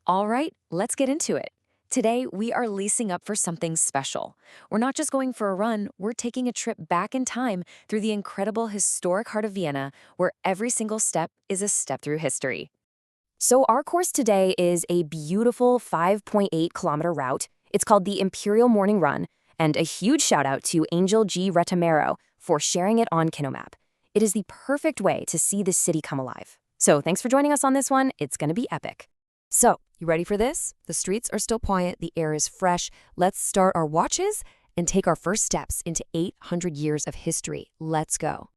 All right, let's get into it. Today, we are leasing up for something special. We're not just going for a run, we're taking a trip back in time through the incredible historic heart of Vienna, where every single step is a step through history. So, our course today is a beautiful 5.8-kilometer route. It's called the Imperial Morning Run, and a huge shout out to Angel G. Retamero for sharing it on Kinomap. It is the perfect way to see the city come alive. So, thanks for joining us on this one. It's going to be epic. So, you ready for this? The streets are still quiet, the air is fresh. Let's start our watches and take our first steps into 800 years of history. Let's go.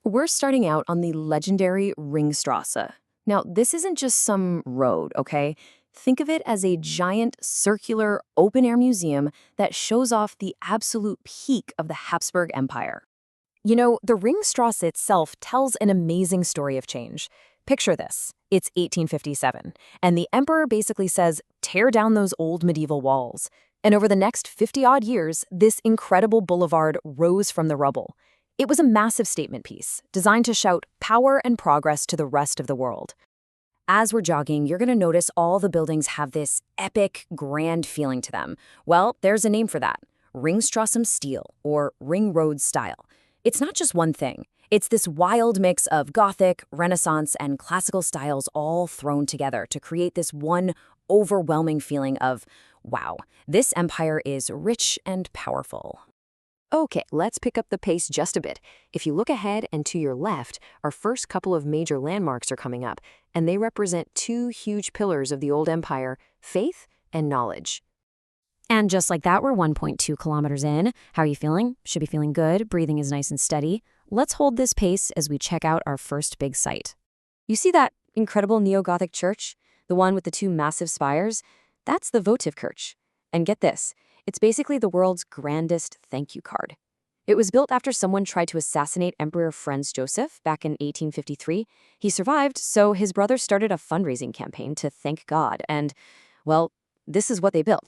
We're starting out on the legendary Ringstrasse. Now, this isn't just some road, okay? Think of it as a giant, circular, open-air museum that shows off the absolute peak of the Habsburg Empire. You know, the Ringstrasse itself tells an amazing story of change. Picture this. It's 1857, and the emperor basically says, tear down those old medieval walls. And over the next 50-odd years, this incredible boulevard rose from the rubble. It was a massive statement piece, designed to shout power and progress to the rest of the world. As we're jogging, you're going to notice all the buildings have this epic, grand feeling to them. Well, there's a name for that. Ringstrassen Stil, or Ring Road style. It's not just one thing. It's this wild mix of Gothic, Renaissance, and classical styles all thrown together to create this one overwhelming feeling of, wow, this empire is rich and powerful. Okay, let's pick up the pace just a bit. If you look ahead and to your left, our first couple of major landmarks are coming up, and they represent two huge pillars of the old empire, faith and knowledge. And just like that, we're 1.2 kilometers in. How are you feeling? Should be feeling good. Breathing is nice and steady. Let's hold this pace as we check out our first big site. You see that incredible neo-Gothic church? The one with the two massive spires? That's the Votivkirche. And get this, it's basically the world's grandest thank you card. It was built after someone tried to assassinate Emperor Franz Joseph back in 1853. He survived, so his brother started a fundraising campaign to thank God. And, well, this is what they built.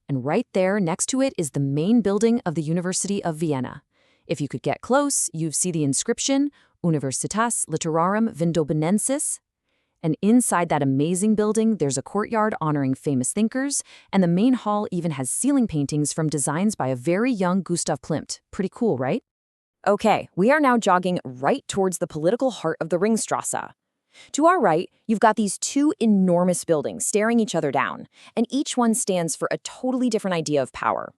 And right there next to it is the main building of the University of Vienna. If you could get close, you'd see the inscription, Universitas Literarum Vindobonensis. And inside that amazing building, there's a courtyard honoring famous thinkers, and the main hall even has ceiling paintings from designs by a very young Gustav Klimt. Pretty cool, right? Okay, we are now jogging right towards the political heart of the Ringstrasse. To our right, you've got these two enormous buildings staring each other down, and each one stands for a totally different idea of power.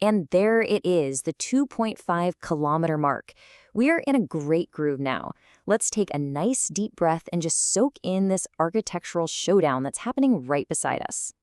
And there it is, the 2.5-kilometer mark. We are in a great groove now. Let's take a nice deep breath and just soak in this architectural showdown that's happening right beside us.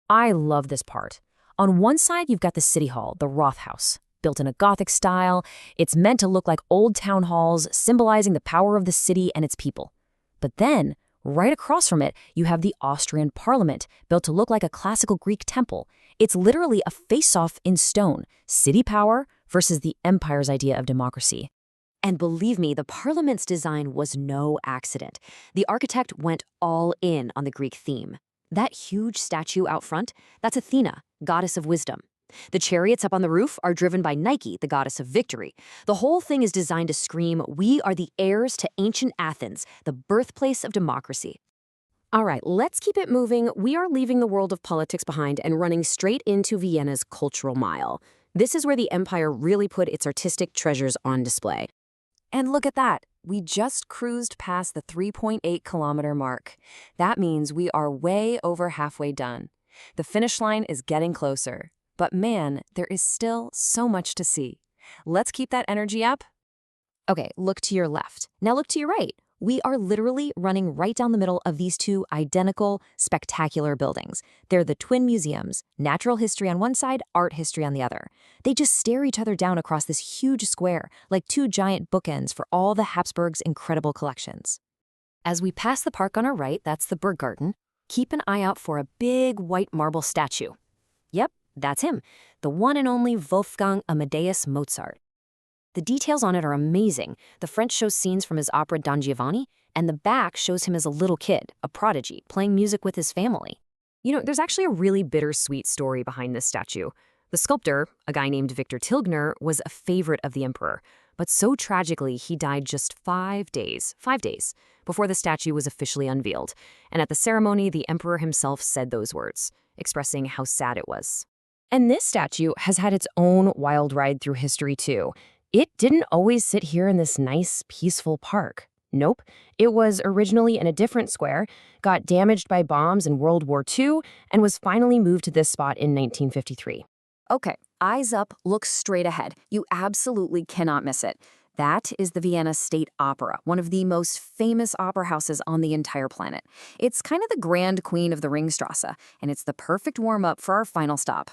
I love this part. On one side, you've got the City Hall, the Rathaus, built in a Gothic style. It's meant to look like old town halls, symbolizing the power of the city and its people. But then, right across from it, you have the Austrian Parliament, built to look like a classical Greek temple. It's literally a face-off in stone, city power versus the empire's idea of democracy. And believe me, the parliament's design was no accident. The architect went all in on the Greek theme. That huge statue out front, that's Athena, goddess of wisdom. The chariots up on the roof are driven by Nike, the goddess of victory. The whole thing is designed to scream, we are the heirs to ancient Athens, the birthplace of democracy. All right, let's keep it moving. We are leaving the world of politics behind and running straight into Vienna's cultural mile. This is where the empire really put its artistic treasures on display. And look at that. We just cruised past the 3.8-kilometer mark. That means we are way over halfway done. The finish line is getting closer. But man, there is still so much to see. Let's keep that energy up. Okay, look to your left. Now look to your right. We are literally running right down the middle of these two identical, spectacular buildings. They're the twin museums, natural history on one side, art history on the other. They just stare each other down across this huge square, like two giant bookends for all the Habsburgs' incredible collections. As we pass the park on our right, that's the Burggarten, keep an eye out for a big white marble statue. Yep, that's him, the one and only Wolfgang Amadeus Mozart. The details on it are amazing. The front shows scenes from his opera Don Giovanni, and the back shows him as a little kid, a prodigy, playing music with his family. You know, there's actually a really bittersweet story behind this statue. The sculptor, a guy named Victor Tilgner, was a favorite of the emperor. But so tragically, he died just 5 days, before the statue was officially unveiled. And at the ceremony, the emperor himself said those words, expressing how sad it was. And this statue has had its own wild ride through history, too. It didn't always sit here in this nice, peaceful park. Nope. It was originally in a different square, got damaged by bombs in World War II, and was finally moved to this spot in 1953. Okay, eyes up, look straight ahead. You absolutely cannot miss it. That is the Vienna State Opera, one of the most famous opera houses on the entire planet. It's kind of the grand queen of the Ringstrasse, and it's the perfect warm-up for our final stop.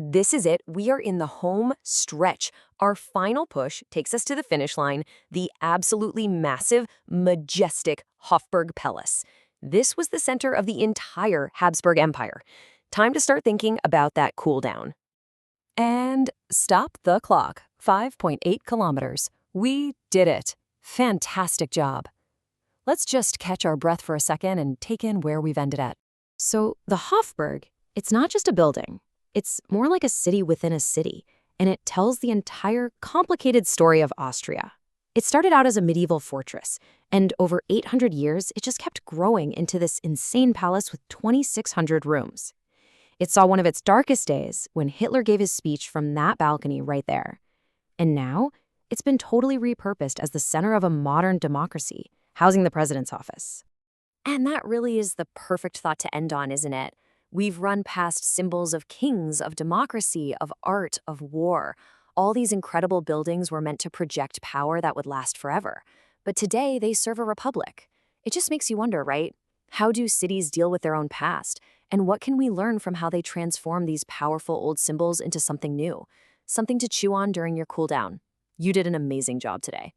This is it. We are in the home stretch. Our final push takes us to the finish line, the absolutely massive, majestic Hofburg Palace. This was the center of the entire Habsburg Empire. Time to start thinking about that cool down. And stop the clock. 5.8 kilometers. We did it. Fantastic job. Let's just catch our breath for a second and take in where we've ended at. So the Hofburg, it's not just a building. It's more like a city within a city, and it tells the entire complicated story of Austria. It started out as a medieval fortress, and over 800 years, it just kept growing into this insane palace with 2,600 rooms. It saw one of its darkest days when Hitler gave his speech from that balcony right there. And now, it's been totally repurposed as the center of a modern democracy, housing the president's office. And that really is the perfect thought to end on, isn't it? We've run past symbols of kings, of democracy, of art, of war. All these incredible buildings were meant to project power that would last forever. But today, they serve a republic. It just makes you wonder, right? How do cities deal with their own past? And what can we learn from how they transform these powerful old symbols into something new? Something to chew on during your cool down. You did an amazing job today.